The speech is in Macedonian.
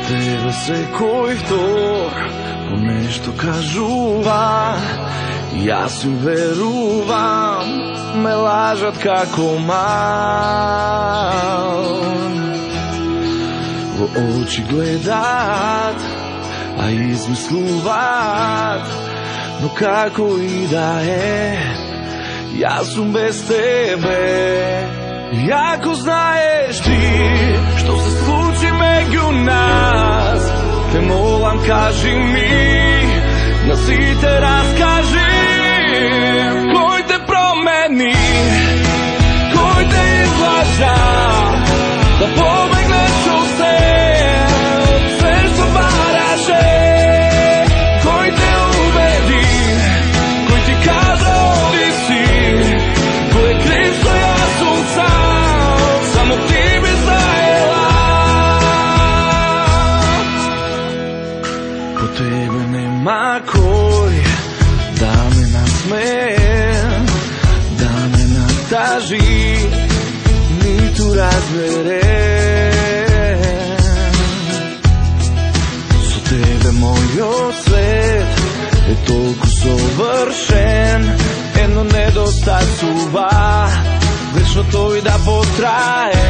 тебе секој втор по нешто кажува, јас им верувам, ме лажат како мал. Во очи гледат, а измислуват, но како и да е, јас сум без тебе. И ако знаеш ти што се случи меѓу нас, те молам кажи ми, на сите раскажи, кој те промени, кој те излажа, да побегнеш од се што бараше, кој те убеди, кој ти каза оди си, кој е крив што јас сум сам, само ти би знаела. По тебе нема кој да ме насмее, да ме натажи, ниту разбере. Со тебе мојот свет е толку совршен, едно недостасува, вечно тој да потрае.